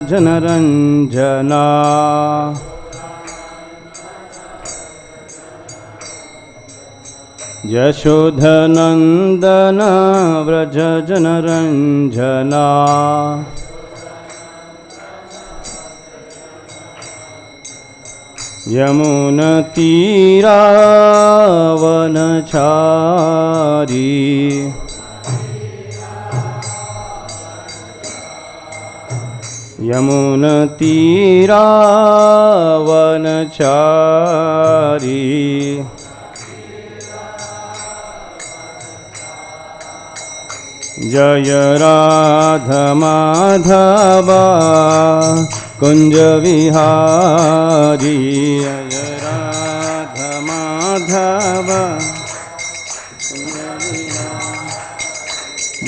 जनरञ्जना यशोधनन्दन व्रज जनरञ्जना यमुनतीरावनचारी यमुनतीरावनचारी जय राधा माधव कुंज विहारी जय राधा माधव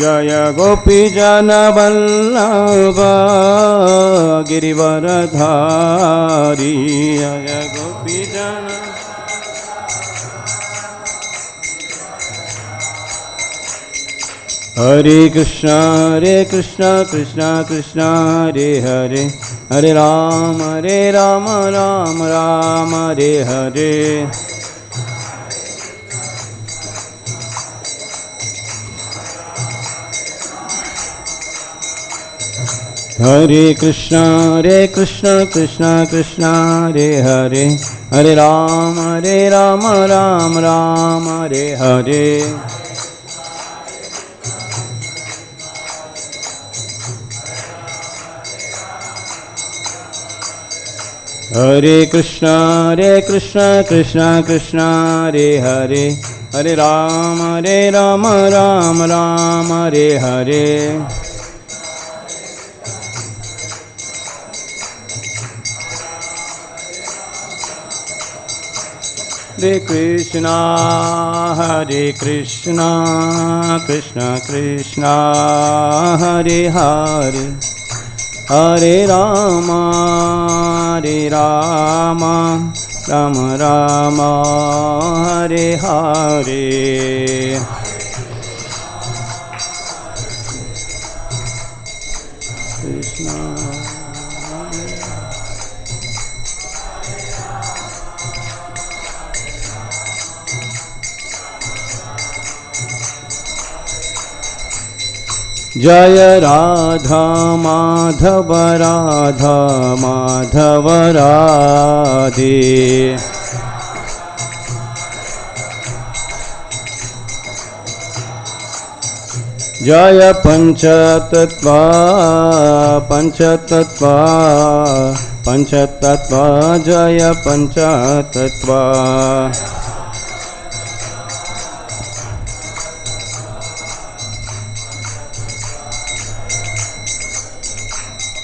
जय गोपीजन वल्लभ गिरिवरधारी जय गोपीजन हरे कृष्णा कृष्ण कृष्ण हरे हरे हरे राम राम राम हरे हरे हरे कृष्णा कृष्ण कृष्ण हरे हरे हरे राम राम हरे हरे हरे कृष्णा कृष्ण कृष्ण हरे हरे हरे राम राम हरे हरे हरे कृष्णा कृष्ण कृष्ण हरे हरे हरे राम राम राम हरे हरे कृष्णा जय राधा माधव राधे जय पंचतत्व जय पंचतत्व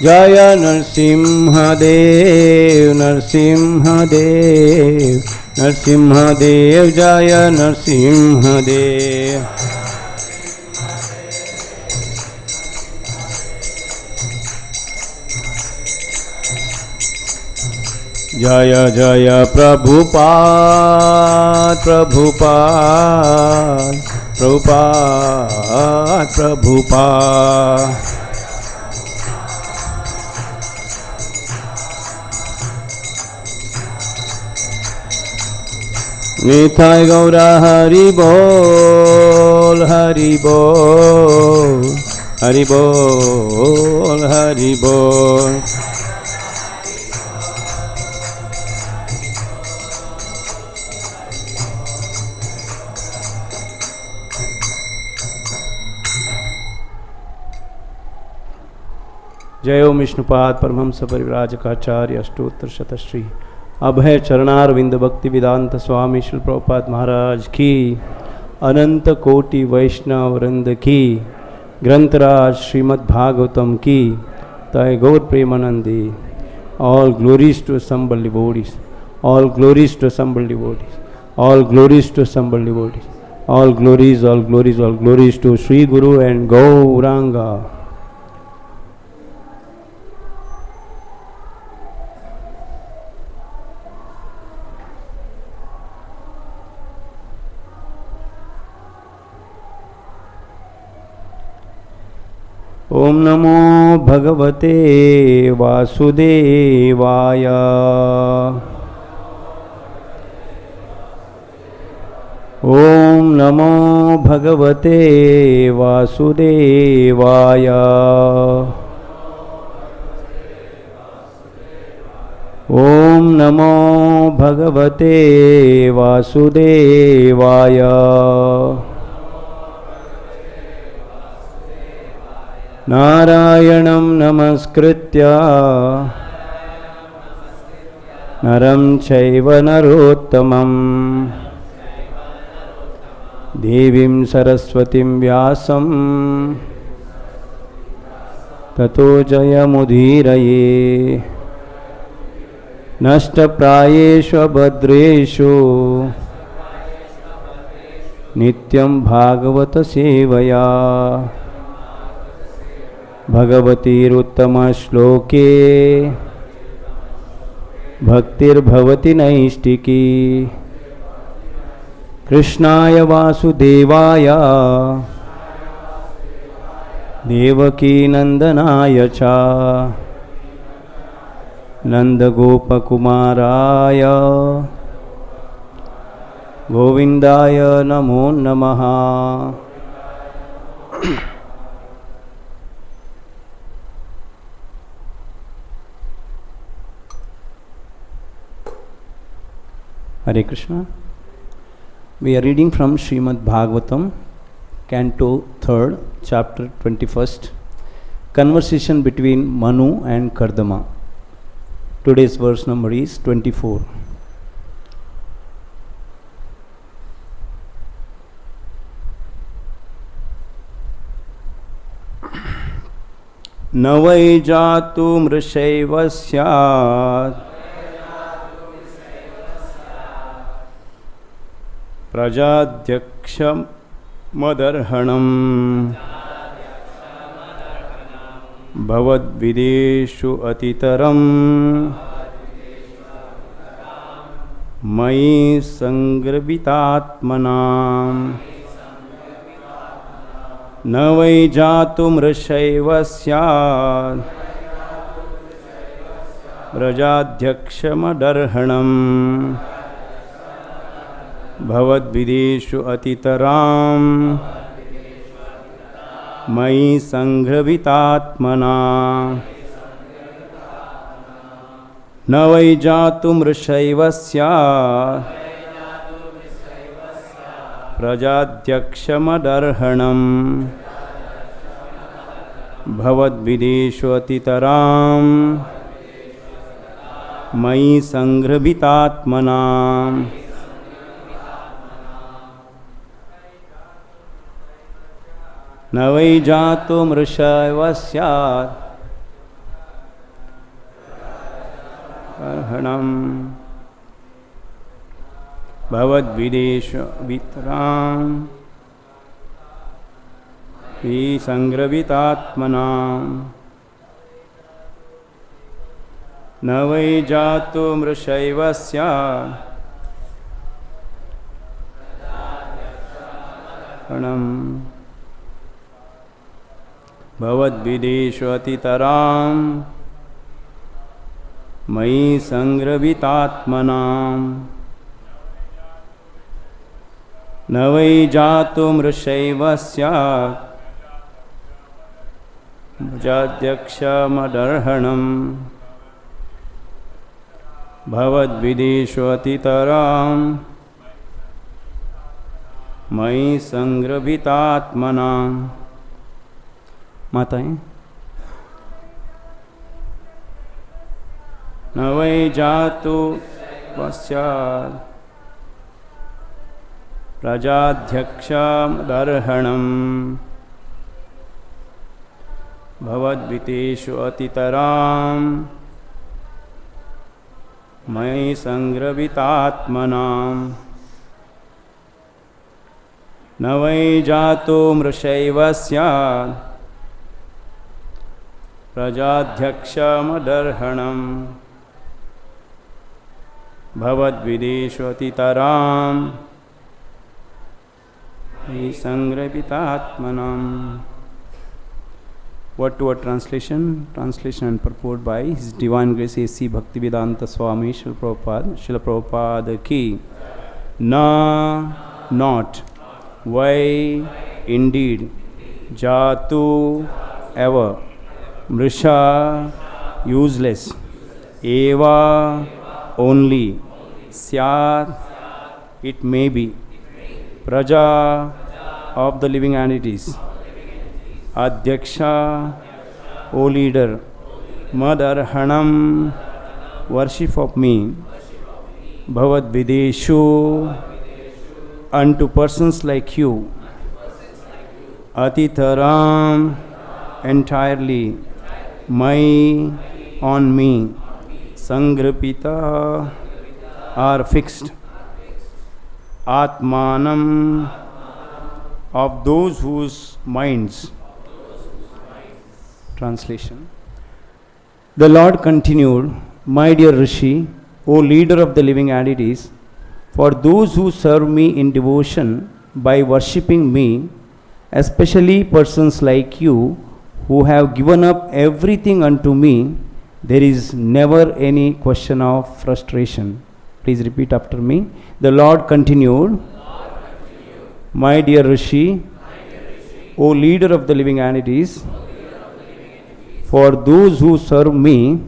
जय नरसिंहदेव जय नरसिंहदेव जय जय प्रभुपाद निताय गौरा हरि बोल हरि बोल हरि बोल हरि बोल जय ओम विष्णुपाद परमहंस परिव्राजकाचार्य अष्टोत्तर शतश्री अभय चरणारविंद भक्ति वेदांत स्वामी श्री प्रभुपाद महाराज की अनंत कोटि वैष्णव वृंद की ग्रंथराज श्रीमद् भागवतम की तय गौर प्रेमानंदी all glories to assembled devotees all glories to assembled devotees all glories to assembled devotees all glories to Sri Guru and Gauranga. ओम नमो भगवते वासुदेवाय। ओम नमो भगवते वासुदेवाय। ओम नमो भगवते वासुदेवाय। नारायणं नमस्कृत्य नरं चैव नरोत्तमं देवीं सरस्वतीं व्यासं ततो जयमुदीरये। नष्टप्रायेषु भद्रेषु नित्यं भागवत सेवया भगवतीरुत्तमश्लोके भक्तिर्भवति नैष्टिकी। कृष्णाय वासुदेवाय देवकीनन्दनाय च नन्दगोपकुमाराय गोविन्दाय नमो नमः। Hare Krishna. We are reading from Srimad Bhagavatam, Canto 3rd, Chapter 21st, Conversation between Manu and Kardama. Today's verse number is 24. न वै जातु मृषैव स्यात् prajādhyakṣa mad-arhaṇam bhavat-vidheṣu atitarāṁ mayi saṅgṛbhitātmanām na vai jātu mṛṣaiva syāt prajādhyakṣa mad-arhaṇam bhavat-vidheṣu atitarāṁ mayi saṅgṛbhitātmanām na vai jātu mṛṣaiva syāt prajādhyakṣa mad-arhaṇam bhavat-vidheṣu atitarāṁ mayi saṅgṛbhitātmanām न वै जातु मृषैव स्यात् ātmanām bhavat-vidheṣu atitarāṁ mayi saṅgṛbhitātmanām न वै jātu mṛṣaiva syāt ātmanām bhavat-vidheṣu atitarāṁ mayi saṅgṛbhitātmanām न वै jātu mṛṣaiva syāt prajādhyakṣa mad-arhaṇam bhavat-vidheṣu atitarāṁ mayi saṅgṛbhitātmanām। माताएं, न वै जातु स्यात् prajādhyakṣa mad-arhaṇam bhavat-vidheṣu atitarāṁ mayi saṅgṛbhitātmanām न वै jātu mṛṣaiva syāt prajādhyakṣa mad-arhaṇam bhavat-vidheṣu atitarāṁ mayi saṅgṛbhitātmanām। Word-to-word translation. Translation and purport by His Divine Grace A.C. Bhaktivedanta Swami Srila Prabhupada ki. Na, not. Why, indeed. Jātu, ever. mṛṣā, useless. Eva, only. syāt, it may be. Prajā, of the living entities. Adhyakṣa, O leader. mad-arhaṇam, worship of me. bhavat-vidheṣu, unto persons like you. atitarāṁ, entirely. mayi, on me. saṅgṛbhita, are fixed. ātmanām, of those whose minds. Translation. The Lord continued, my dear Rishi, O leader of the living entities, for those who serve me in devotion by worshipping me, especially persons like you who have given up everything unto me, there is never any question of frustration. Please repeat after me. The Lord continued, my dear Rishi, O leader of the living entities, for those who serve me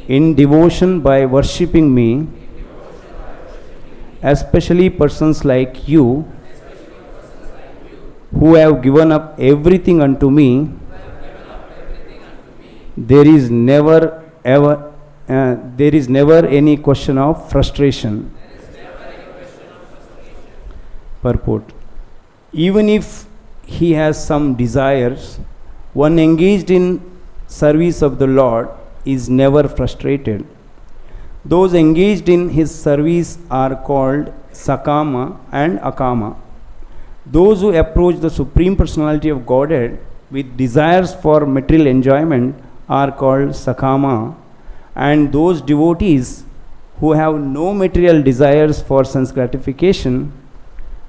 in devotion by worshipping me, especially persons like you who have given up everything unto me, there is never any question of frustration. Purport. Even if he has some desires, one engaged in service of the Lord is never frustrated. Those engaged in his service are called Sakāma and akāma. Those who approach the Supreme Personality of Godhead with desires for material enjoyment are called Sakāma, and those devotees who have no material desires for sense gratification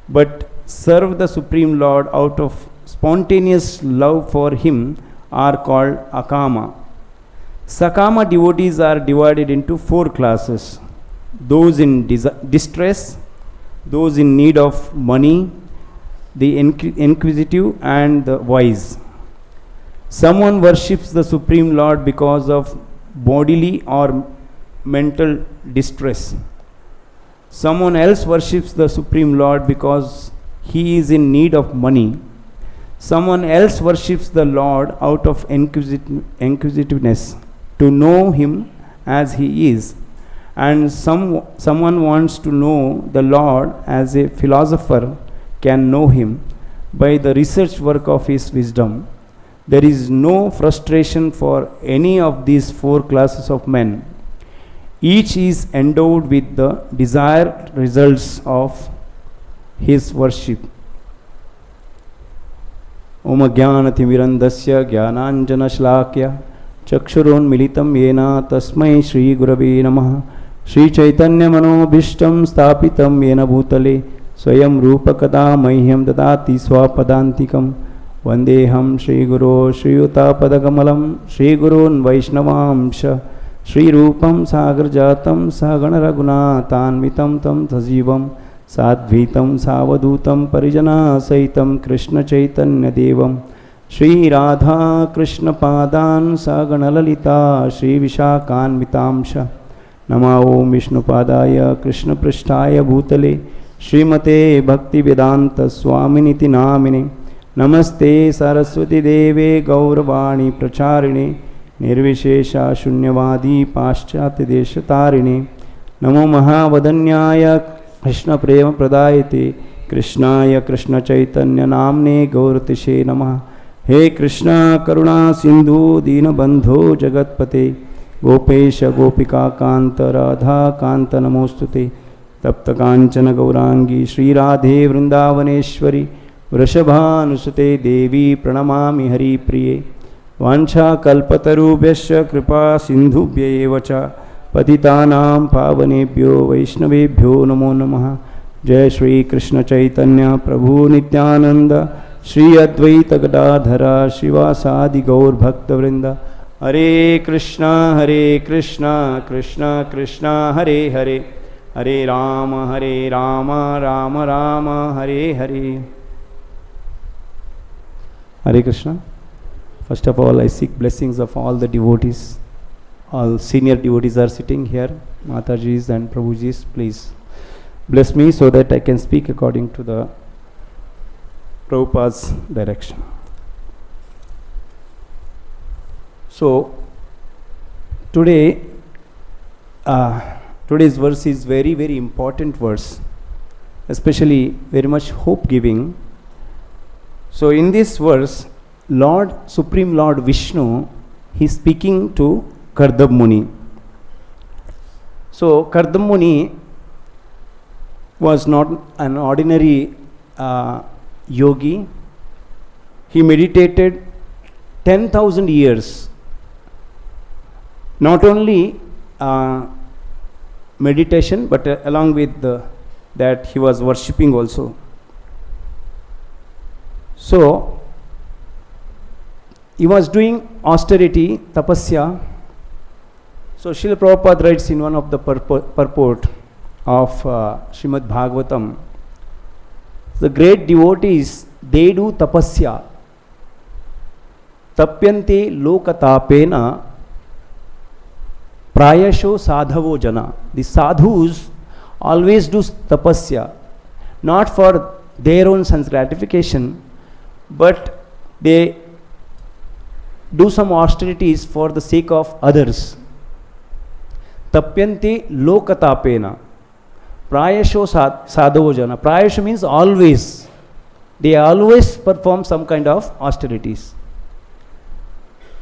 but serve the Supreme Lord out of spontaneous love for him are called akāma. Sakāma devotees are divided into 4 classes: those in distress, those in need of money, the inquisitive, and the wise. Someone worships the Supreme Lord because of bodily or mental distress. Someone else worships the Supreme Lord because he is in need of money. Someone else worships the Lord out of inquisitiveness, to know him as he is. And someone wants to know the Lord as a philosopher can know him by the research work of his wisdom. There is no frustration for any of these 4 classes of men. Each is endowed with the desired results of his worship. Om Ajnanaतिमिरन्धस्य ज्ञानाञ्जनशलाकया चक्षुरोन्मिलितं येन तस्मै श्रीगुरवे नमः. श्रीचैतन्यमनोभीष्टं स्थापितं येन भूतले स्वयं रूपकदा मह्यं ददाति स्वपदान्तिकं. वन्देऽहं श्रीगुरो श्रीयुतापदकमलं श्रीगुरून् वैष्णवांश श्रीरूपं सागरजातं सहगणरघुनाथान्वितं तं सजीवं साद्वैतं सावधूतं परिजनसहितं कृष्णचैतन्यदेवं श्रीराधाकृष्णपादान् सहगणललिता श्रीविशाखान्वितांश. नमो ॐ विष्णुपादाय कृष्णपृष्ठाय भूतले श्रीमते भक्तिवेदान्तस्वामिनिति नामिने. नमस्ते सरस्वती देवे गौरवाणी प्रचारिणे निर्विशेषा शून्यवादी पाश्चात्यदेशतारिणे. नमो महावदन्याय कृष्णप्रेमप्रदायते कृष्णाय कृष्णचैतन्यनाम्ने गौरतिशे नमः. हे कृष्ण करुणा सिन्धु दीनबन्धो जगत्पते गोपेश गोपिकान्त राधाकान्त नमोस्तुते. तप्तकाञ्चन गौरांगी श्रीराधे वृन्दावनेश्वरी वृषभानुसुते देवी प्रणमामि हरिप्रिये. वाञ्छाकल्पतरुभ्यश्च कृपा सिन्धुभ्य एव च पतितानां पावनेभ्यो वैष्णवेभ्यो नमो नमः. जय श्री कृष्ण चैतन्य प्रभु Nityanand Shri Advaita Gadadhara Shivasadi Gaur Bhakta Vrinda. Hare Krishna Krishna Krishna Hare Hare, Hare Rama Rama Rama Hare Hare. Hare Krishna. First of all, I seek blessings of all the devotees. All senior devotees are sitting here. Matajis and Prabhujis, please bless me so that I can speak according to the Prabhupada's direction. So, today's verse is very, very important verse, especially very much hope-giving. So, in this verse, Supreme Lord Vishnu, he is speaking to Kardama Muni. So, Kardama Muni was not an ordinary yogi. He meditated 10,000 years. Not only meditation, but along with that he was worshipping also. So, he was doing austerity, tapasya. So, Srila Prabhupada writes in one of the purport of Srimad Bhagavatam, the great devotees, they do tapasya. Tapyante lokatapena prayasho sadhavo jana. The sadhus always do tapasya, not for their own sense gratification, but they do some austerities for the sake of others. Tapyante lokatapena prayasho sadhavo jana. Prayasho means always. They always perform some kind of austerities.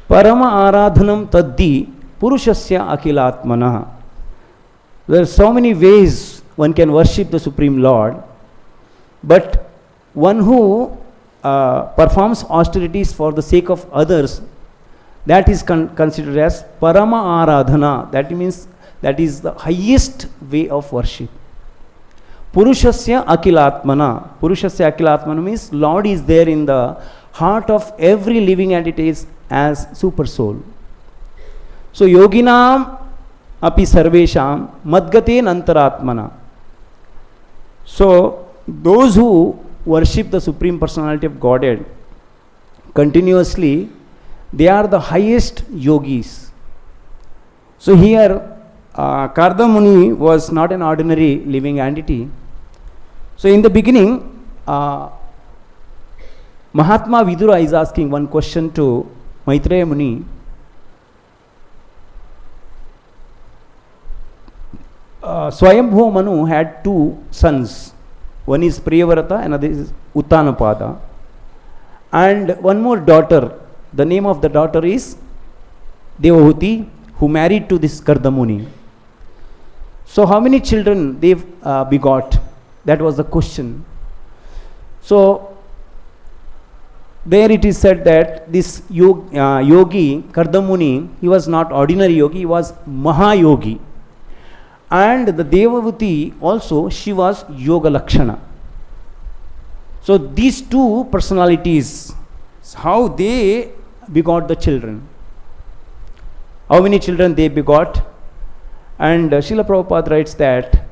Parama āraṇam taddi puruṣasya akīla-ātmanā. There are so many ways one can worship the Supreme Lord, but one who performs austerities for the sake of others, that is considered as parama āraṇa. That means that is the highest way of worship. Puruṣasya akīla-ātmanā. Puruṣasya akīla-ātmanā means Lord is there in the heart of every living entity as super soul. So yoginam api sarvesham madgaten antarātmana. So those who worship the Supreme Personality of Godhead continuously, they are the highest yogis. So here Kardama Muni was not an ordinary living entity. So in the beginning, Mahatma Vidura is asking one question to Maitreya Muni. Swayambhuva Manu had two sons. One is Priyavrata, another is Uttanapada. And one more daughter. The name of the daughter is Devahuti, who married to this Kardama Muni. So how many children they begot? That was the question. So there it is said that this yogi, Kardama Muni, he was not ordinary yogi, he was Mahayogi. And the Devahuti also, she was Yoga Lakshana. So these two personalities, how they begot the children. How many children they begot? And Srila Prabhupada writes that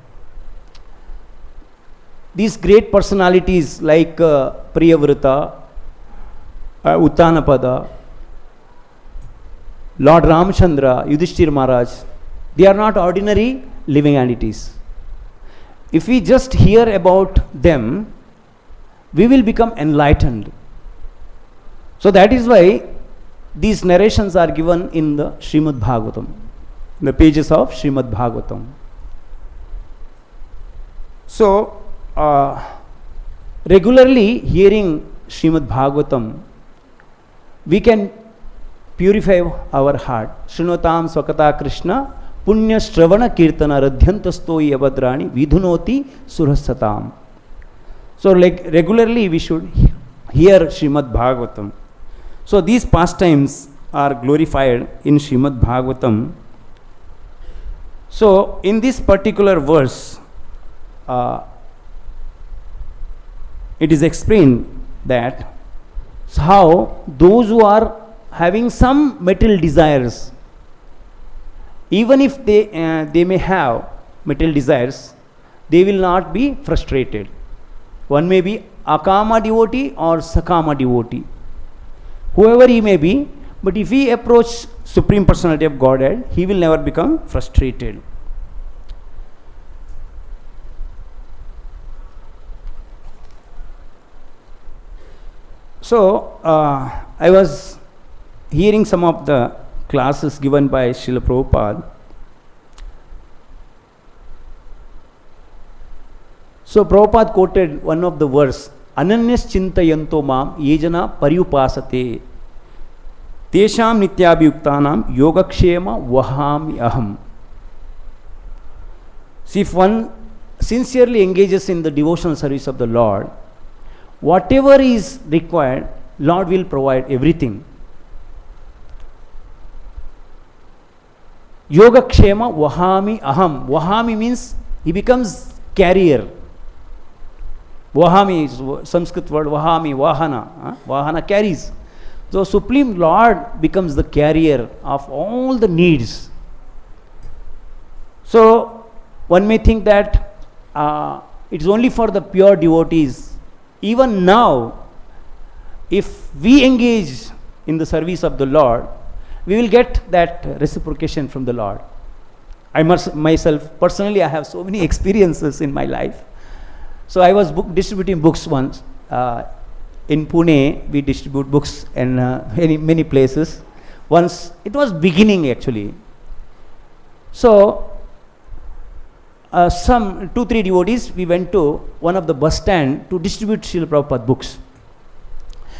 these great personalities like Priyavrata, Uttanapada, Lord Ramchandra, Yudhishthira Maharaj, they are not ordinary living entities. If we just hear about them, we will become enlightened. So that is why these narrations are given in the Srimad Bhagavatam, the pages of Srimad Bhagavatam. So, regularly hearing Srimad Bhagavatam, we can purify our heart. Shrunotam swakata Krishna punya shravana kirtana radhyantasto yavadrani vidhunoti surhasatam. So, like regularly we should hear Srimad Bhagavatam. So, these pastimes are glorified in Srimad Bhagavatam. So, in this particular verse, it is explained that So how those who are having some material desires, even if they may have material desires, they will not be frustrated. One may be akāma devotee or Sakāma devotee, whoever he may be, but if he approach Supreme Personality of Godhead, he will never become frustrated. So, I was hearing some of the classes given by Srila Prabhupada. So, Prabhupada quoted one of the verse, Ananyas chintayanto mam yejana paryupasate tesham nityabhyuktanam yogakshema vahami aham. See, if one sincerely engages in the devotional service of the Lord, whatever is required, Lord will provide everything. Yogakshema vahami aham. Vahami means he becomes carrier. Vahami is Sanskrit word, vahami, vahana. Vahana carries. So Supreme Lord becomes the carrier of all the needs. So one may think that it is only for the pure devotees. Even now, if we engage in the service of the Lord, we will get that reciprocation from the Lord. I myself, personally, I have so many experiences in my life. So I was distributing books once. In Pune, we distribute books in many places. Once, it was beginning actually. So, some 2-3 devotees, we went to one of the bus stand to distribute Srila Prabhupada books.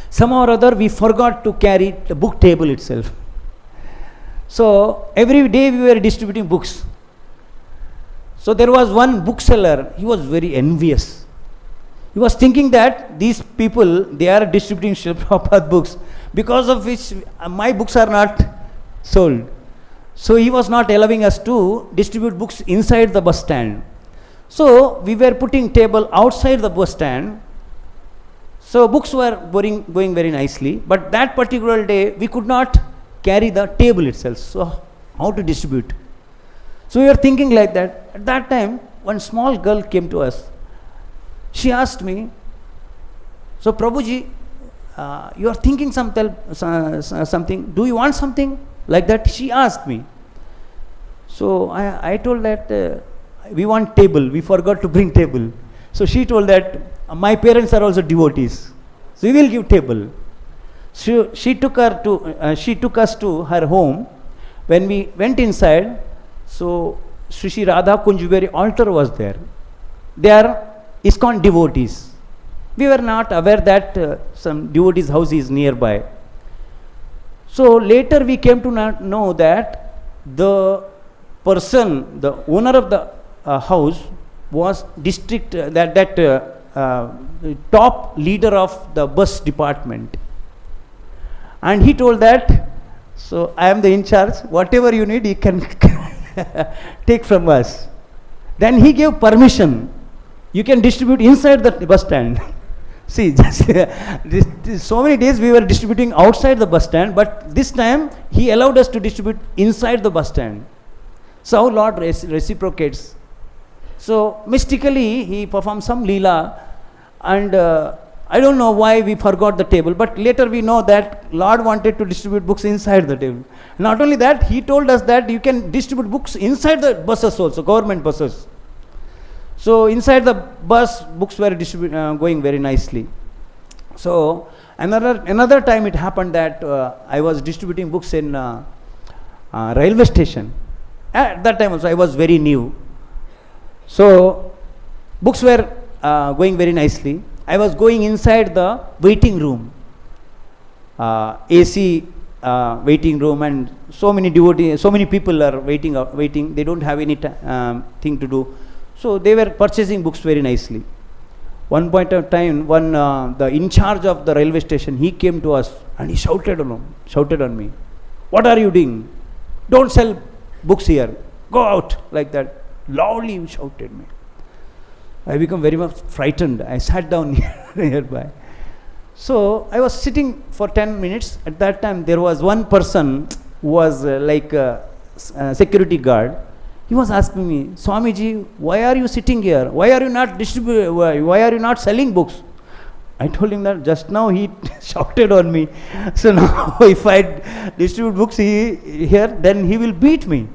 Somehow or other, we forgot to carry the book table itself. So, every day we were distributing books. So, there was one bookseller, he was very envious. He was thinking that these people, they are distributing Srila Prabhupada books, because of which my books are not sold. So he was not allowing us to distribute books inside the bus stand. So we were putting table outside the bus stand. So books were going very nicely, but that particular day we could not carry the table itself. So how to distribute? So we were thinking like that. At that time, one small girl came to us. She asked me, so Prabhuji, you are thinking something, do you want something? Like that she asked me. So I told that we want table, we forgot to bring table. So she told that my parents are also devotees, so we will give table. So she took us to her home. When we went inside, so Sri Radha Kunjuberi altar was there. They are ISKCON devotees. We were not aware that some devotees' house is nearby. So later we came to know that the person, the owner of the house, was top leader of the bus department. And he told that, so I am the in charge, whatever you need you can take from us. Then he gave permission, you can distribute inside the bus stand. See, so many days we were distributing outside the bus stand, but this time he allowed us to distribute inside the bus stand. So our Lord reciprocates. So mystically he performed some leela, and I don't know why we forgot the table, but later we know that Lord wanted to distribute books inside the table. Not only that, he told us that you can distribute books inside the buses also, government buses. So inside the bus, books were going very nicely. So another time it happened that I was distributing books in railway station. At that time also I was very new. So books were going very nicely. I was going inside the waiting room, AC waiting room, and so many devotees, so many people are waiting. They don't have any thing to do. So they were purchasing books very nicely. One point of time, the in charge of the railway station, he came to us and he shouted on me, "What are you doing? Don't sell books here. Go out!" Like that. Loudly he shouted me. I became very much frightened. I sat down nearby. So I was sitting for 10 minutes. At that time, there was one person who was like a security guard. He was asking me, Swamiji, why are you sitting here? Why are you not why are you not selling books? I told him that just now he shouted on me. So now if I distribute books here, then he will beat me.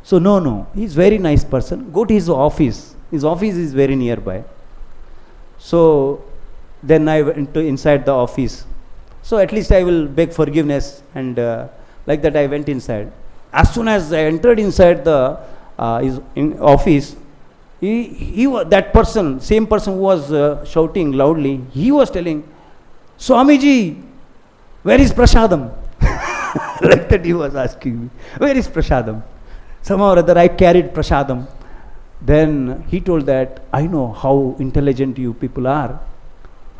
So no, he's very nice person. Go to his office. His office is very nearby. So then I went to inside the office. So at least I will beg forgiveness, and like that I went inside. As soon as I entered inside the his office, he was that person, same person who was shouting loudly. He was telling, Swamiji, where is prashadam? Like that he was asking me, where is prashadam? Somehow or other I carried prashadam. Then he told that, I know how intelligent you people are,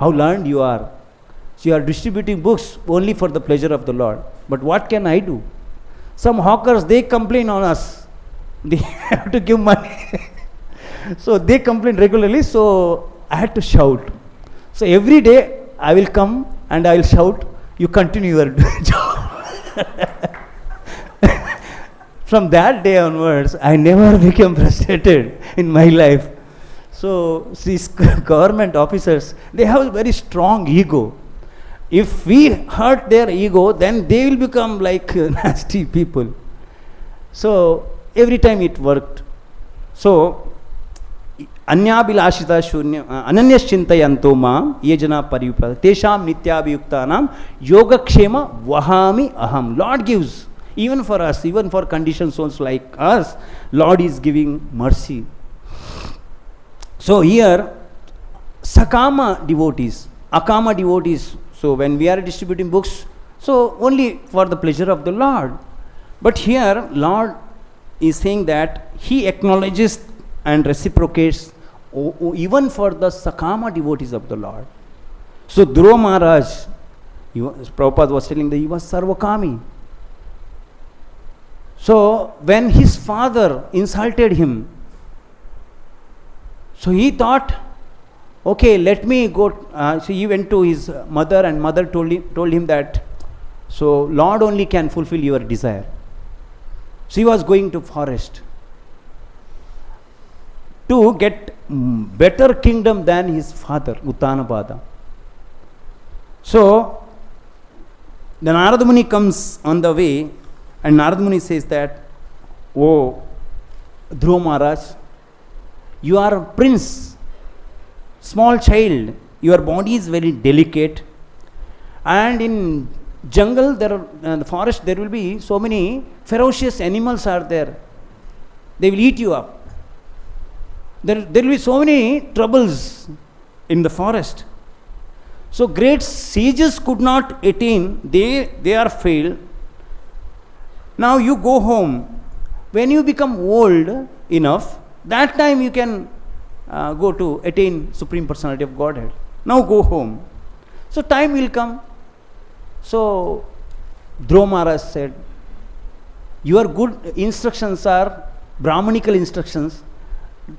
how learned you are. So you are distributing books only for the pleasure of the Lord. But what can I do? Some hawkers, they complain on us. They have to give money. So they complain regularly, so I had to shout. So every day I will come and I will shout, you continue your job. From that day onwards, I never became frustrated in my life. So these government officers, they have a very strong ego. If we hurt their ego, then they will become like nasty people. So every time it worked. So अन्याभिलाषिता शून्य अनन्यश्चिन्तयन्तो मां ये जना परियुक्ता तेषां नित्याभियुक्तानां योगक्षेम वहामि अहम. Lord gives, even for us, even for conditioned souls like us, Lord is giving mercy. So here, Sakāma devotees, akāma devotees. So when we are distributing books, so only for the pleasure of the Lord. But here, Lord is saying that He acknowledges and reciprocates even for the Sakāma devotees of the Lord. So Dhruva Maharaj, Prabhupada was telling that he was Sarvakami. So when his father insulted him, so he thought, okay, let me go. So he went to his mother, and mother told him that, so Lord only can fulfill your desire. So he was going to forest to get better kingdom than his father, Uttanapada. So the Narada Muni comes on the way, and Narada Muni says that, oh, Dhruva Maharaj, you are a prince, small child, your body is very delicate, and in jungle, the forest, there will be so many ferocious animals are there. They will eat you up. There will be so many troubles in the forest. So great sages could not attain, they are failed. Now you go home. When you become old enough, that time you can go to attain Supreme Personality of Godhead. Now go home. So time will come. So Dhruva Maharaj said, your good instructions are Brahmanical instructions.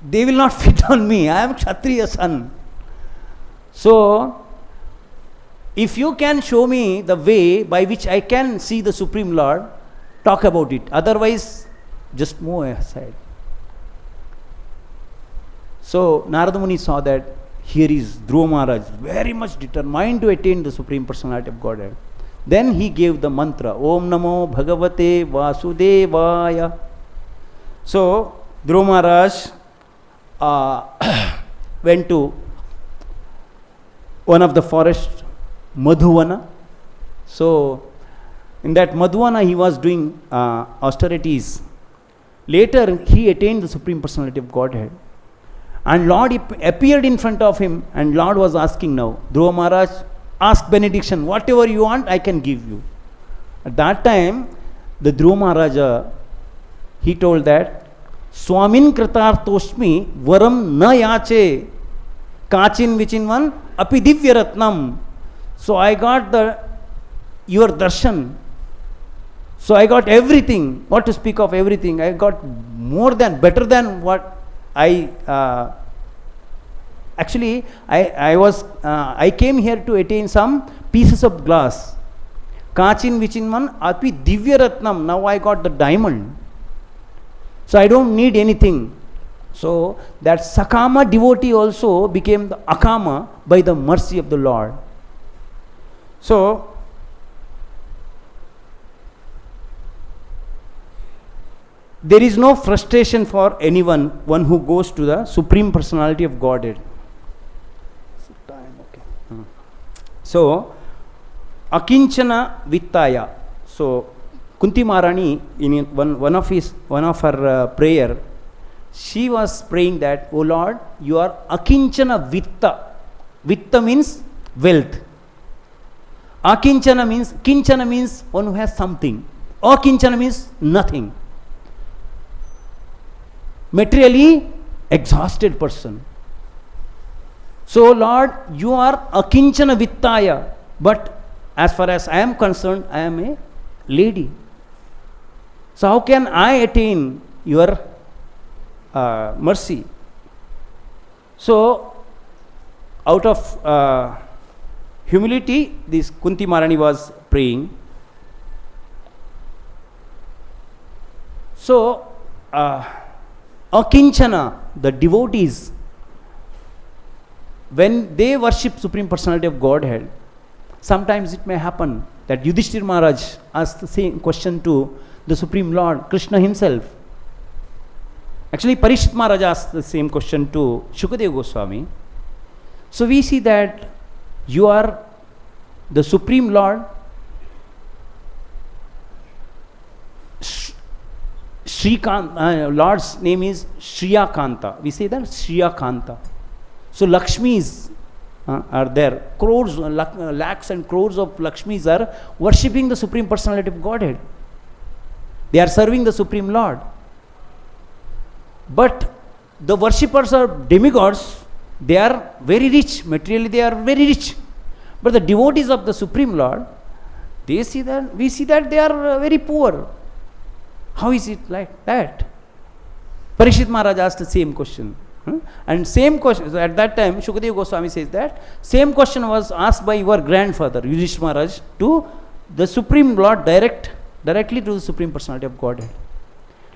They will not fit on me. I am Kshatriya son. So if you can show me the way by which I can see the Supreme Lord, talk about it. Otherwise, just move aside. So Narada Muni saw that here is Dhruva Maharaj, very much determined to attain the Supreme Personality of Godhead. Then he gave the mantra, Om Namo Bhagavate Vasudevaya. So Dhruva Maharaj went to one of the forest, Madhuvana. So in that Madhuvana he was doing austerities. Later he attained the Supreme Personality of Godhead. And Lord appeared in front of him, and Lord was asking now, Dhruva Maharaj, ask benediction, whatever you want I can give you. At that time, the Dhruva Maharaja, he told that, Swamin Kritartoshmi Varam na yache Kachin Vichinvan Api Divya Ratnam. So I got your darshan. So I got everything. What to speak of everything? I got better than what I Actually, I came here to attain some pieces of glass. Kachin vichinman api divyaratnam. Now I got the diamond. So I don't need anything. So that Sakāma devotee also became the akāma by the mercy of the Lord. So there is no frustration for anyone, one who goes to the Supreme Personality of Godhead. So, akinchana vittaya. So, Kunti Maharani, in one of her prayer, she was praying that, O Lord, you are akinchana vitta. Vitta means wealth. Akinchana means, kinchana means one who has something. Akinchana means nothing. Materially exhausted person. So Lord, you are akinchana vittaya, but as far as I am concerned, I am a lady. So how can I attain your mercy? So out of humility, this Kunti Maharani was praying. So akinchana, the devotees, when they worship Supreme Personality of Godhead, sometimes it may happen that Yudhishthira Maharaj asked the same question to the Supreme Lord, Krishna himself. Actually, Parikshit Maharaj asked the same question to Shukadeva Goswami. So we see that you are the Supreme Lord. Lord's name is Shriyakanta. We say that Shriyakanta. So Lakshmis are there. Crores, lakhs and crores of Lakshmis are worshipping the Supreme Personality of Godhead. They are serving the Supreme Lord. But the worshippers are demigods. They are very rich. Materially they are very rich. But the devotees of the Supreme Lord, we see that they are very poor. How is it like that? Parikshit Maharaj asked the same question. And same question, so at that time, Shukadeva Goswami says that same question was asked by your grandfather, Yudhishthira Maharaj, to the Supreme Lord directly to the Supreme Personality of Godhead.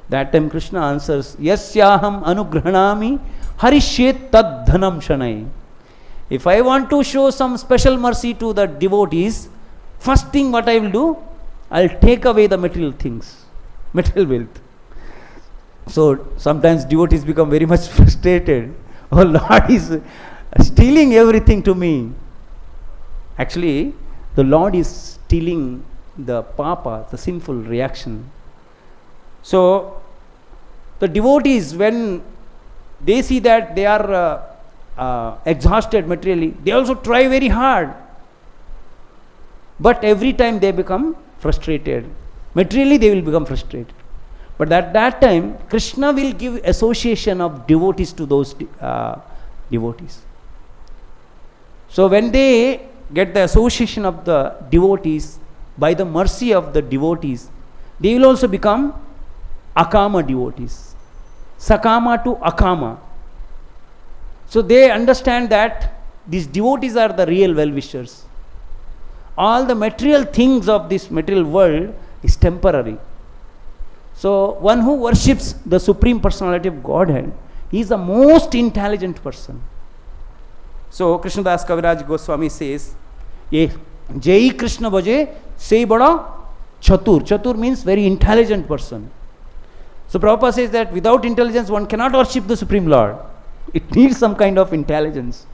That time Krishna answers, Yasyaham anugrahanami harishyet tad dhanam shanai. If I want to show some special mercy to the devotees, first thing what I will do, I will take away the material things, material wealth. So sometimes devotees become very much frustrated. Oh, Lord is stealing everything to me. Actually, the Lord is stealing the papa, the sinful reaction. So the devotees, when they see that they are exhausted materially, they also try very hard. But every time they become frustrated. Materially they will become frustrated. But at that time, Krishna will give association of devotees to those devotees. So when they get the association of the devotees, by the mercy of the devotees, they will also become akāma devotees. Sakāma to akāma. So they understand that these devotees are the real well-wishers. All the material things of this material world is temporary. So one who worships the Supreme Personality of Godhead, he is the most intelligent person. So Krishnadas Kaviraj Goswami says, Jai Krishna Bhaje Sei Bada Chatur. Chatur means very intelligent person. So Prabhupada says that without intelligence one cannot worship the Supreme Lord. It needs some kind of intelligence.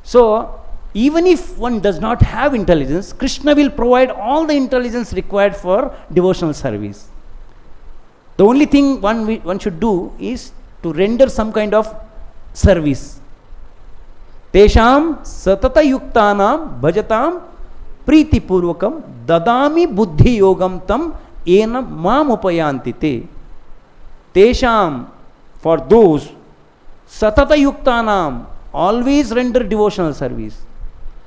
So even if one does not have intelligence, Krishna will provide all the intelligence required for devotional service. The only thing one should do is to render some kind of service. Tesham satata yuktanam bhajatam priti purvakam dadami buddhi yogam tam enam mam upayanti te. Tesham, for those satata yuktanam, always render devotional service.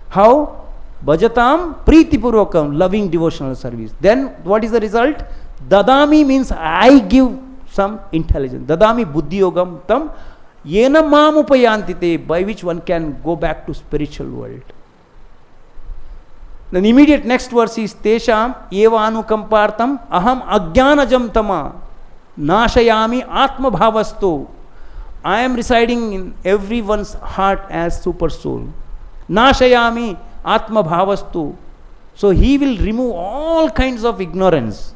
How? Bhajatam priti purvakam, loving devotional service. Then what is the result? Dadami means I give some intelligence. Dadami buddhi yogam tam yena mam upayantite, by which one can go back to spiritual world. Then immediate next verse is tesham eva anukampartam aham ajnanajam tama nashayami atma bhavastu. I am residing in everyone's heart as super soul. Nashayami atma bhavastu. So he will remove all kinds of ignorance.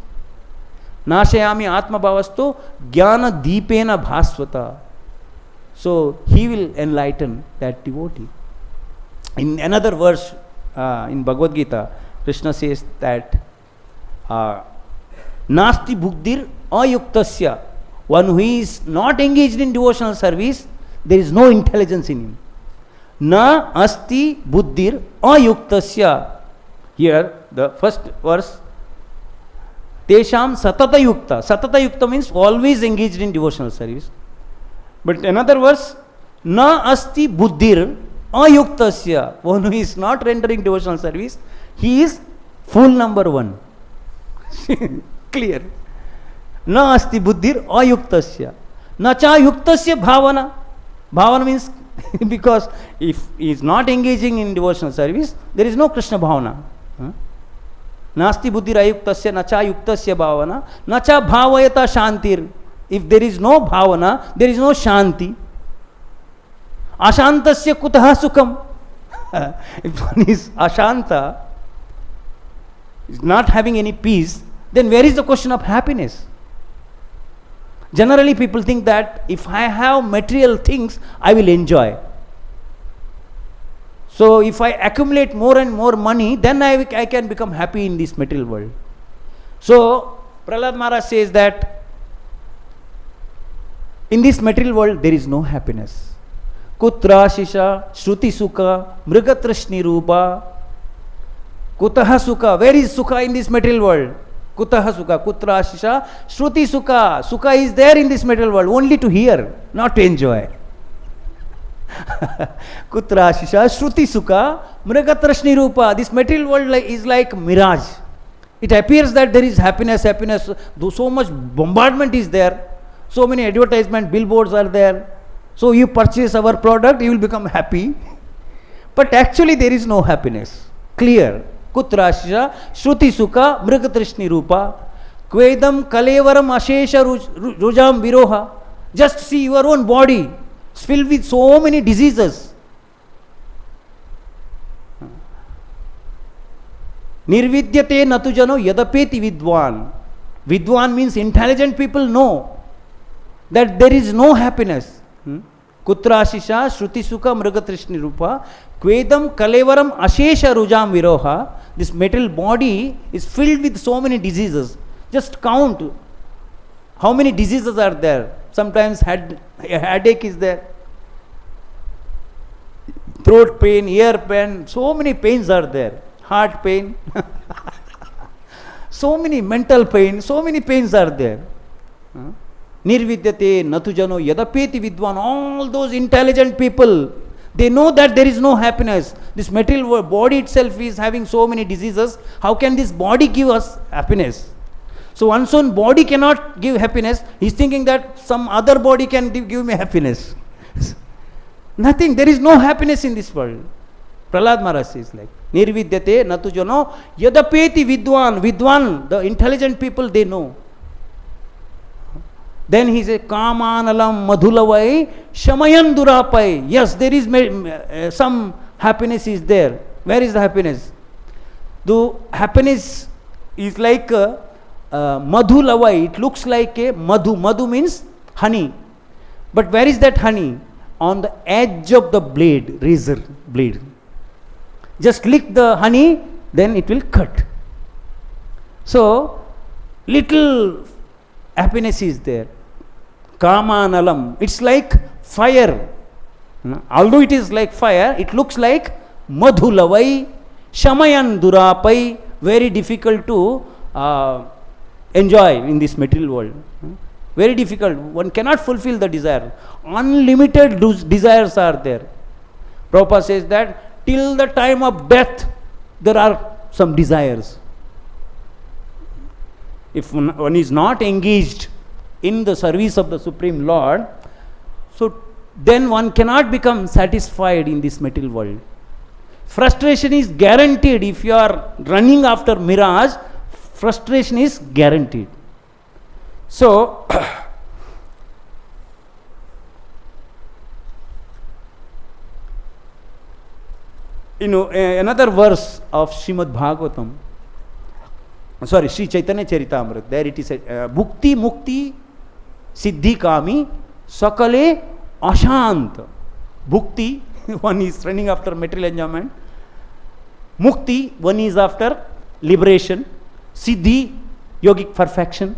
Nashayami atma bhavastu jnana deepena bhasvata. So he will enlighten that devotee. In another verse in Bhagavad-gita, Krishna says that nasti buddhir ayuktasya. One who is not engaged in devotional service, there is no intelligence in him. Na asti buddhir ayuktasya. Here, the first verse, tesham satata yukta. Satata yukta means always engaged in devotional service. But another verse, na asti buddhir ayuktasya. One who is not rendering devotional service, he is fool number one. Clear. Na asti buddhir ayuktasya. Na cha yuktasya bhavana. Bhavana means because if he is not engaging in devotional service, there is no Krishna bhavana. Nasti buddhir ayuktasya na cha yuktasya bhavana na cha bhavayata shantir. If there is no bhavana, there is no shanti. Ashantasya kutaha sukham. If one is ashanta, is not having any peace, then where is the question of happiness? Generally people think that if I have material things, I will enjoy. So if I accumulate more and more money, then I can become happy in this material world. So Prahlad Maharaj says that in this material world there is no happiness. Kutra shisha shruti sukha mrigatrashni rupa kutaha sukha. Where is sukha in this material world? Kutaha sukha, kutra shisha shruti sukha. Sukha is there in this material world only to hear, not to enjoy. Kutra shisha shruti sukha mrigatrashni rupa. This material world is like mirage. It appears that there is happiness, though so much bombardment is there, so many advertisement billboards are there. So you purchase our product, you will become happy. But actually there is no happiness. Clear. Kutra shisha shruti sukha mrigatrashni rupa kvedam kalevaram ashesha rujam viroha. Just see your own body. It's filled with so many diseases. Nirvidyate natujano yadapeti vidwan. Vidwan means intelligent people know that there is no happiness. Kutra shisha shruti sukha mrigatrashni rupa kvedam kalevaram ashesha rujam viroha. This material body is filled with so many diseases. Just count how many diseases are there. Sometimes headache is there, throat pain, ear pain, so many pains are there, heart pain, so many mental pain, so many pains are there. Nirvidyate natujano yadapeti vidwan. All those intelligent people, they know that there is no happiness. This material body itself is having so many diseases. How can this body give us happiness? So one's own body cannot give happiness. He's thinking that some other body can give me happiness. Nothing. There is no happiness in this world. Prahlad Maharaj says like, Nirvidyate natujano yadapeti vidwan. Vidwan, the intelligent people, they know. Then he says, Kamanalam madhulavai shamayan durapai. Yes, there is some happiness is there. Where is the happiness? The happiness is like madhulavai. It looks like a madhu. Madhu means honey. But where is that honey? On the edge of the blade, razor blade. Just lick the honey, then it will cut. So, little happiness is there. Kamanalam. It's like fire. Although it is like fire, it looks like madhulavai shamayan durapai. Very difficult to enjoy in this material world. Very difficult. One cannot fulfill the desire. Unlimited desires are there. Prabhupada says that till the time of death, there are some desires. If one is not engaged in the service of the Supreme Lord, so then one cannot become satisfied in this material world. Frustration is guaranteed. If you are running after mirage, frustration is guaranteed. So, another verse of Srimad Bhagavatam, sorry, Sri Chaitanya Charitamrita, there it is said, Bhukti Mukti Siddhi Kami Sakale Ashant. Bhukti, one is running after material enjoyment. Mukti, one is after liberation. Siddhi, yogic perfection.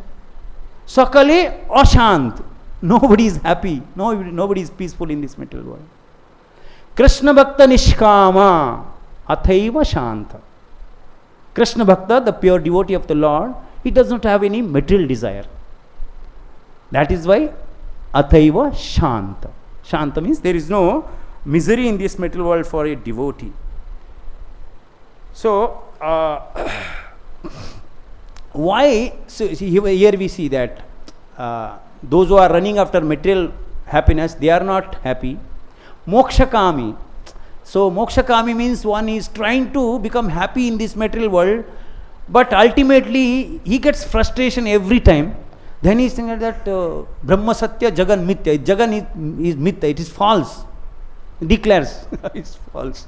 Sakale Ashant. Nobody is happy. Nobody is peaceful in this material world. Krishna Bhakta Nishkama Athaiva Shanta. Krishna Bhakta, the pure devotee of the Lord, he does not have any material desire. That is why Athaiva Shanta. Shanta means there is no misery in this material world for a devotee. So, why? So here we see that those who are running after material happiness, they are not happy. Mokshakami. So, mokshakami means one is trying to become happy in this material world, but ultimately he gets frustration every time. Then he is thinking that Brahma Satya Jagan Mithya. Jagan is Mithya, it is false. He declares it's false.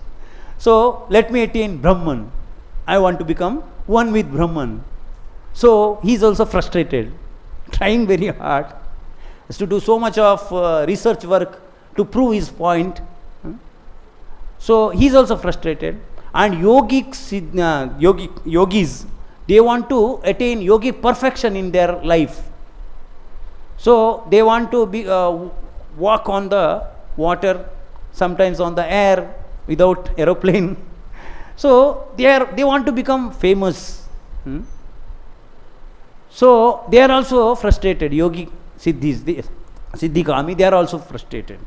So, let me attain Brahman. I want to become one with Brahman. So, he is also frustrated, trying very hard. Has to do so much of research work to prove his point. So, he is also frustrated. And yogis, they want to attain yogic perfection in their life. So, they want to be, walk on the water, sometimes on the air, without aeroplane. So, they want to become famous. So, they are also frustrated. Yogi Siddhis, Siddhikami, they are also frustrated.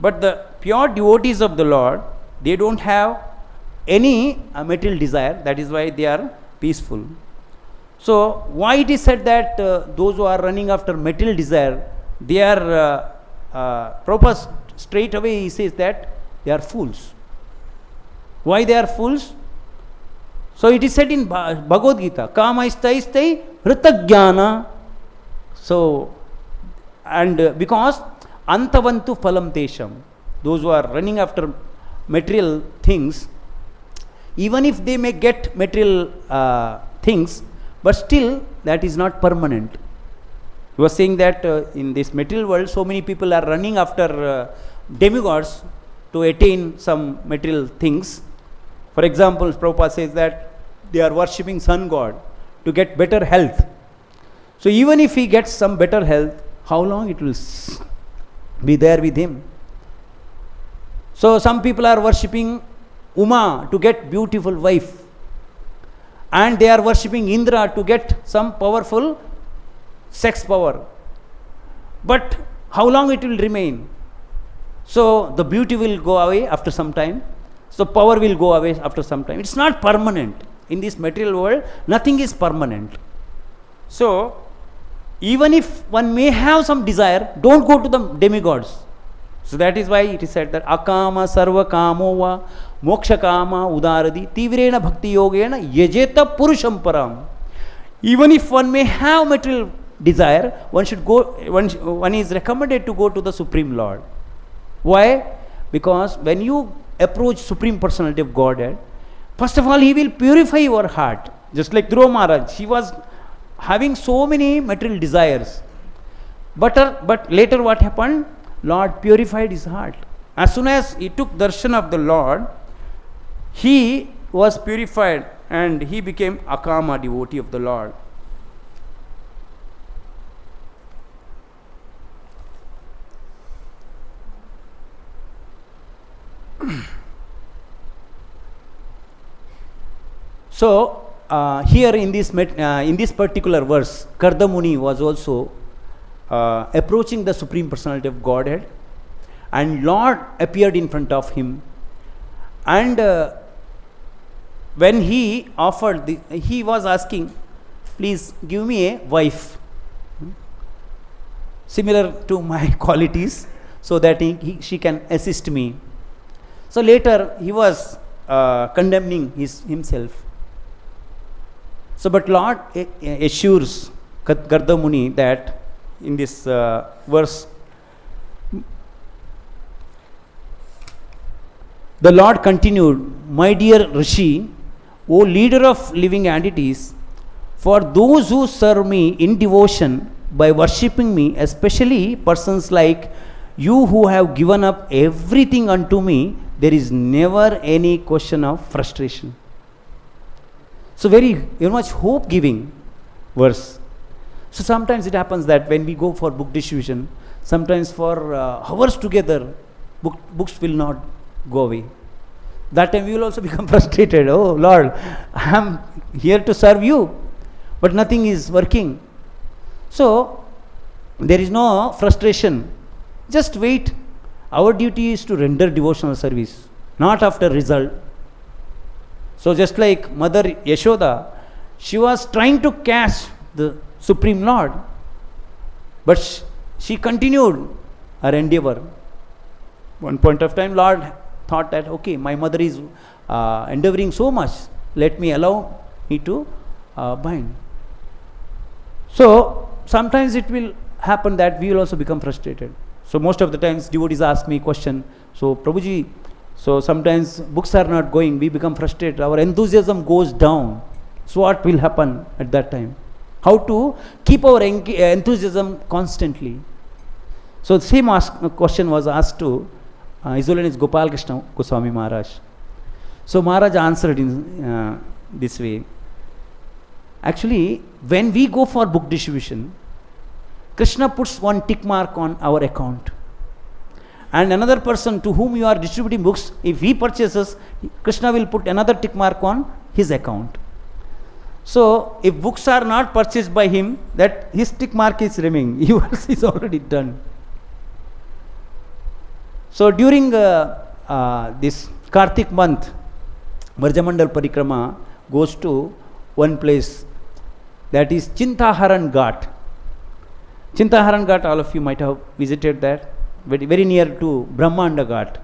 But the pure devotees of the Lord, they don't have any material desire. That is why they are peaceful. So, why it is said that those who are running after material desire, they are, Prabhupada straight away he says that they are fools. Why they are fools? So, it is said in Bhagavad-gita, Kama istai hritagyana. So, and because antavantu phalam tesham, those who are running after material things, even if they may get material things, but still that is not permanent. He was saying that in this material world, so many people are running after demigods to attain some material things. For example, Prabhupada says that they are worshipping sun god to get better health. So even if he gets some better health, how long it will be there with him? So some people are worshipping Uma to get beautiful wife, and they are worshipping Indra to get some powerful sex power. But how long it will remain? So the beauty will go away after some time. So power will go away after some time. It's not permanent. In this material world, nothing is permanent. So even if one may have some desire, don't go to the demigods. So that is why it is said that akāma sarva kāmo mokshakāma udaradi tivrena bhakti yogena yajeta purusham param. Even if one may have material desire, one should go, one is recommended to go to the Supreme Lord. Why? Because when you approach Supreme Personality of Godhead, first of all, he will purify your heart. Just like Dhruva Maharaj, he was having so many material desires. But later what happened? Lord purified his heart. As soon as he took darshan of the Lord, he was purified and he became akāma, devotee of the Lord. So, here in this particular verse, Karda Muni was also approaching the Supreme Personality of Godhead, and Lord appeared in front of him, and when he offered, he was asking, please give me a wife similar to my qualities. so that she can assist me. So later he was condemning himself. So but Lord assures Garda Muni that in this verse, the Lord continued, "My dear Rishi, O leader of living entities, for those who serve me in devotion by worshipping me, especially persons like you who have given up everything unto me, there is never any question of frustration." So very much hope-giving verse. So sometimes it happens that when we go for book distribution, sometimes for hours together, books will not go away. That time we will also become frustrated. Oh Lord, I am here to serve you, but nothing is working. So there is no frustration. Just wait. Our duty is to render devotional service, not after result. So just like Mother Yashoda, she was trying to catch the Supreme Lord, but she continued her endeavor. One point of time, Lord thought that, okay, my mother is endeavoring so much, let me allow me to bind. So sometimes it will happen that we will also become frustrated. So most of the times devotees ask me question, so Prabhuji, so sometimes books are not going, we become frustrated, our enthusiasm goes down. So what will happen at that time? How to keep our enthusiasm constantly? So the same question was asked to His Holiness Gopal Krishna Goswami Maharaj. So Maharaj answered in this way. Actually, when we go for book distribution, Krishna puts one tick mark on our account. And another person to whom you are distributing books, if he purchases, Krishna will put another tick mark on his account. So if books are not purchased by him, that his tick mark is remaining. Yours is already done. So during this Kartik month, Brajamandal Parikrama goes to one place, that is Chintaharan Ghat. Chintaharan Ghat, all of you might have visited that, very near to Brahmanda Ghat.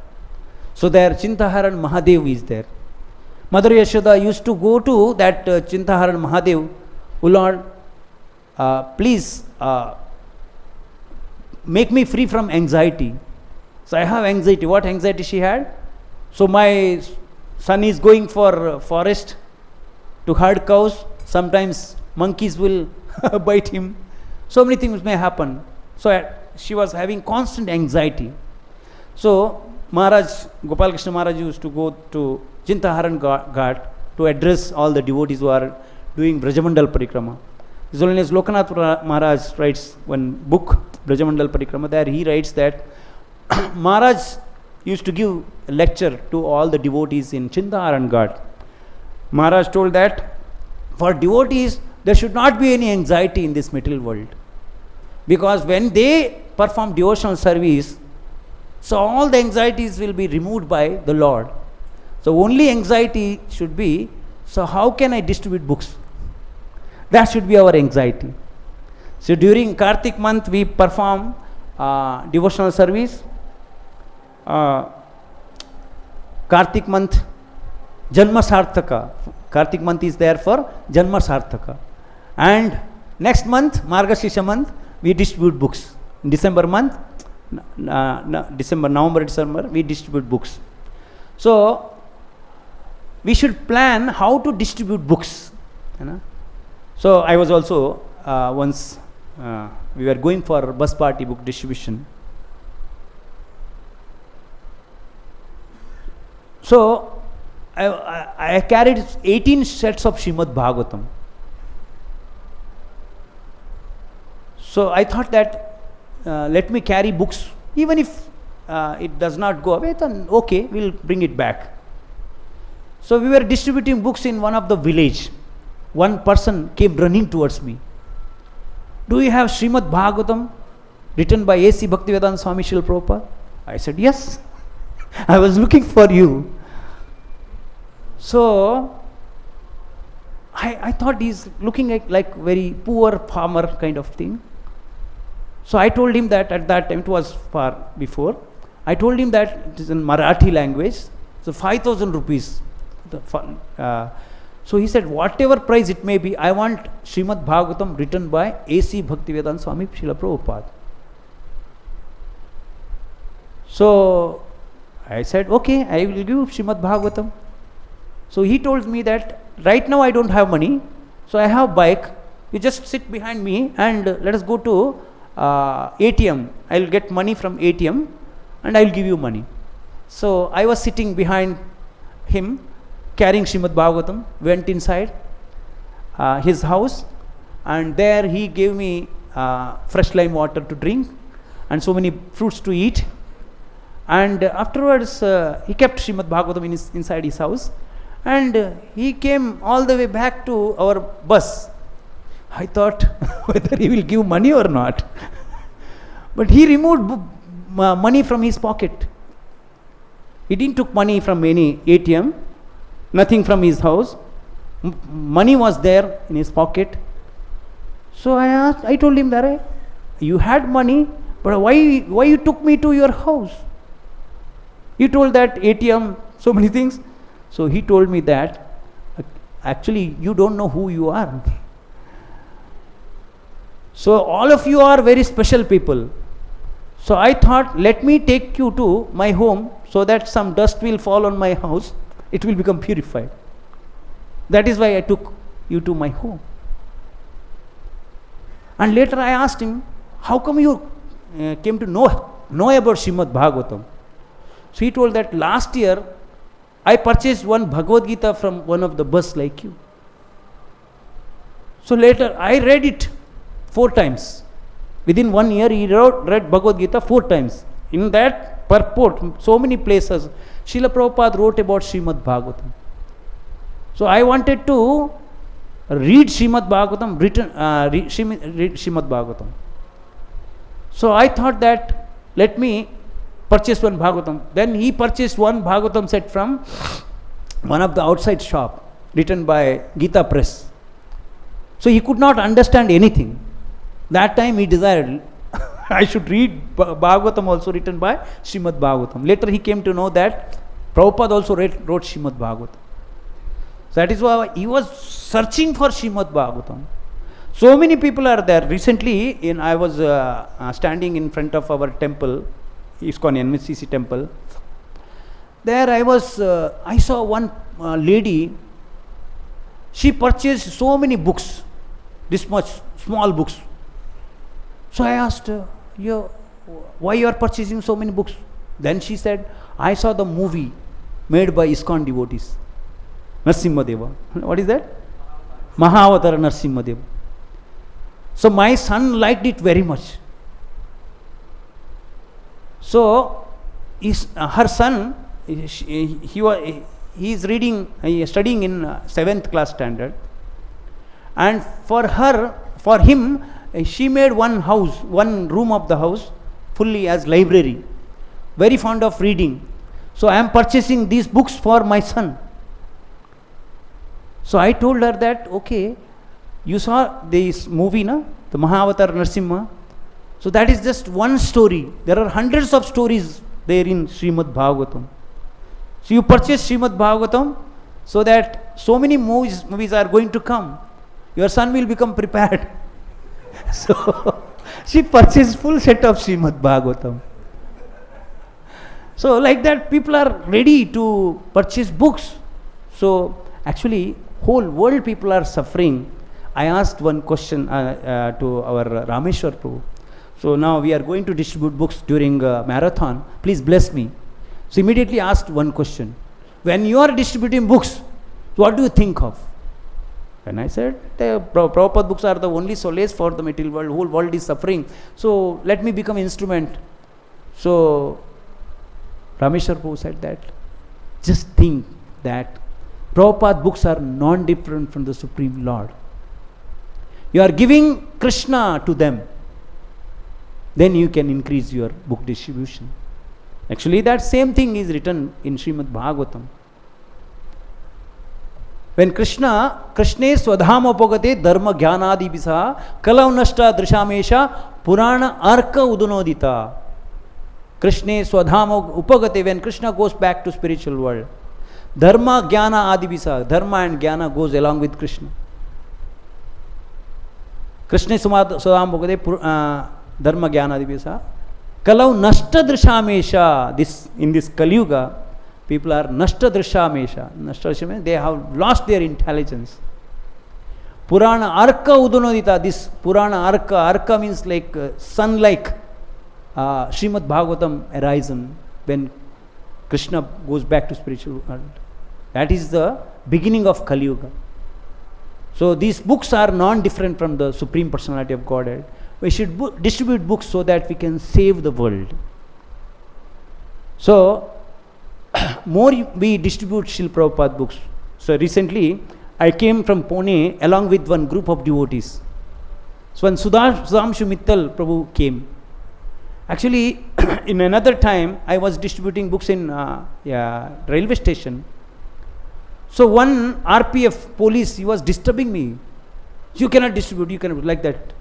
So there Chintaharan Mahadev is there. Mother Yashoda used to go to that Chintaharan Mahadev. Oh Lord, please make me free from anxiety. So I have anxiety. What anxiety she had? So my son is going for forest to herd cows. Sometimes monkeys will bite him. So many things may happen. So she was having constant anxiety. So Maharaj, Gopal Krishna Maharaj used to go to Chintaharan Ghat to address all the devotees who are doing Brajamandal Parikrama. His Holiness Lokanath Maharaj writes one book, Brajamandal Parikrama. There he writes that Maharaj used to give a lecture to all the devotees in Chintaharan Ghat. Maharaj told that for devotees there should not be any anxiety in this material world, because when they perform devotional service, so all the anxieties will be removed by the Lord. So only anxiety should be, so how can I distribute books? That should be our anxiety. So during Kartik month we perform devotional service. Kartik month, Janma Sarthaka. Kartik month is there for Janma Sarthaka. And next month, Margashisha month, we distribute books. In December month, November, December, we distribute books. So we should plan how to distribute books. You know? So I was also once we were going for bus party book distribution. So I carried 18 sets of Srimad Bhagavatam. So I thought that let me carry books, even if it does not go away, then okay, we'll bring it back. So we were distributing books in one of the village. One person came running towards me. Do you have Srimad Bhagavatam written by A.C. Bhaktivedanta Swami Srila Prabhupada? I said, yes. I was looking for you. So I thought he's looking like very poor farmer kind of thing. So I told him that at that time, it was far before, I told him that it is in Marathi language, so 5,000 rupees. So he said, whatever price it may be, I want Srimad Bhagavatam written by A.C. Bhaktivedanta Swami Srila Prabhupada. So I said, okay, I will give Srimad Bhagavatam. So he told me that right now I don't have money, so I have bike, you just sit behind me and let us go to ATM. I will get money from ATM and I will give you money. So I was sitting behind him, carrying Srimad Bhagavatam, went inside his house, and there he gave me fresh lime water to drink and so many fruits to eat. And afterwards he kept Srimad Bhagavatam inside his house, and he came all the way back to our bus. I thought whether he will give money or not. But he removed money from his pocket. He didn't took money from any ATM, nothing from his house. Money was there in his pocket. So I told him that you had money, but why you took me to your house? You told that ATM, so many things. So he told me that actually you don't know who you are. So all of you are very special people. So I thought, let me take you to my home so that some dust will fall on my house, it will become purified. That is why I took you to my home. And later I asked him, how come you came to know about Srimad Bhagavatam? So he told that last year I purchased one Bhagavad-gita from one of the bus like you. So later I read it 4 times. Within 1 year he read Bhagavad-gita 4 times. In that purport, so many places, Srila Prabhupada wrote about Srimad Bhagavatam. So I wanted to read Srimad Bhagavatam, read Srimad Bhagavatam. So I thought that let me purchase one Bhagavatam. Then he purchased one Bhagavatam set from one of the outside shop, written by Gita Press. So he could not understand anything. That time he desired I should read Bhagavatam also written by Srimad Bhagavatam. Later he came to know that Prabhupada also wrote Srimad Bhagavatam. So that is why he was searching for Srimad Bhagavatam. So many people are there. Recently, I was standing in front of our temple, ISKCON NMCC temple. There I saw one lady. She purchased so many books, this much small books. So I asked her, why you are purchasing so many books? Then she said, I saw the movie made by ISKCON devotees, Narasimha. What is that? Mahāvatara Narasimha. So my son liked it very much. So her son, he is studying in 7th class standard, and for him, she made one room of the house fully as library. Very fond of reading. So I am purchasing these books for my son. So I told her that, okay, you saw this movie, the Mahāvatara Narasimha. So that is just one story. There are hundreds of stories there in Srimad Bhagavatam. So you purchase Srimad Bhagavatam so that so many movies are going to come. Your son will become prepared. So she purchased full set of Srimad Bhagavatam. So like that, people are ready to purchase books. So actually, whole world people are suffering. I asked one question to our Rameshwar Prabhu. So now we are going to distribute books during marathon. Please bless me. So immediately asked one question. When you are distributing books, what do you think of? And I said, the Prabhupada books are the only solace for the material world. Whole world is suffering. So let me become instrument. So Rameshwar Prabhu said that, just think that Prabhupada books are non-different from the Supreme Lord. You are giving Krishna to them. Then you can increase your book distribution. Actually, that same thing is written in Srimad Bhagavatam. When Krishna swadhama upagate dharma jnanadi bisa kalau nashta drishamesha Purana arka udunodita. Krishna swadhama upagate, when Krishna goes back to spiritual world. Dharma jnana adibisa. Dharma and jnana goes along with Krishna. Krishna swadhama upagate dharma jnana adibisa. Kalau nashta drishamesha. This in this Kali Yuga, people are nashta drishamesha. Nashta drishamesha means they have lost their intelligence. Purana arka udunodita. This Purana arka means like sun-like. Srimad Bhagavatam horizon when Krishna goes back to spiritual world. That is the beginning of Kali Yuga. So these books are non-different from the Supreme Personality of Godhead. We should distribute books so that we can save the world. So more we distribute Srila Prabhupada books. So recently I came from Pune along with one group of devotees. So when Sudhamshu Mittal Prabhu came, actually in another time I was distributing books in railway station. So one RPF police, he was disturbing me. You cannot distribute, like that.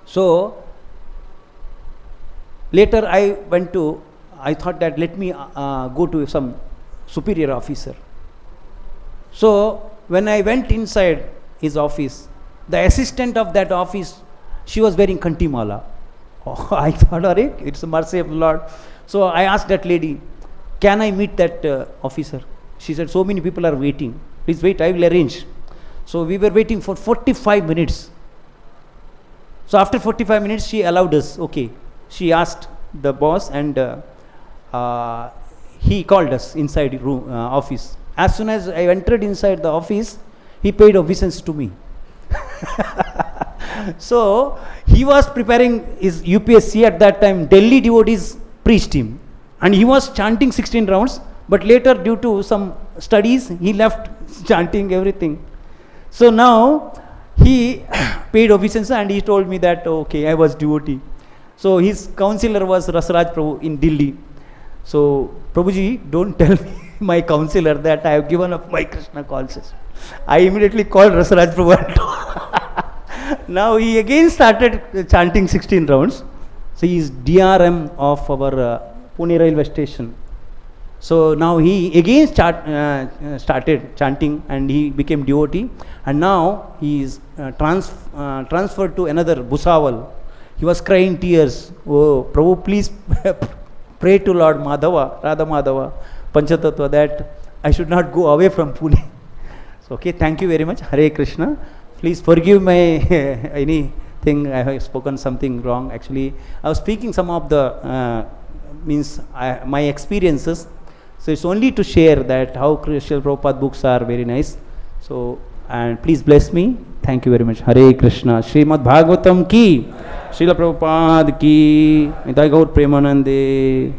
So later I thought that let me go to some superior officer. So when I went inside his office, the assistant of that office, she was wearing kantimala. Oh, I thought, it's a mercy of the Lord. So I asked that lady, can I meet that officer? She said, so many people are waiting. Please wait, I will arrange. So we were waiting for 45 minutes. So after 45 minutes, she allowed us. Okay. She asked the boss and he called us inside room office. As soon as I entered inside the office, he paid obeisance to me. So he was preparing his UPSC at that time. Delhi devotees preached him. And he was chanting 16 rounds. But later, due to some studies, he left chanting everything. So now he paid obeisance and he told me that, okay, I was devotee. So his counselor was Rasaraj Prabhu in Delhi. So, Prabhuji, don't tell me, my counselor, that I have given up my Krishna consciousness. I immediately called Rasaraj Prabhu. Now he again started chanting 16 rounds. So he is DRM of our Pune railway station. So now he again started chanting and he became devotee. And now he is transferred to another Bhusawal. He was crying tears. Oh, Prabhu, please pray to Lord Madhava, Radha Madhava, Panchatattva, that I should not go away from Pune. So, okay, thank you very much. Hare Krishna. Please forgive my anything I have spoken something wrong. Actually, I was speaking some of the my experiences. So it's only to share that how Srila Prabhupada books are very nice. So, and please bless me. Thank you very much. Hare Krishna. Srimad Bhagavatam ki, Srila Prabhupada ki, Nitai Gaur Premanande.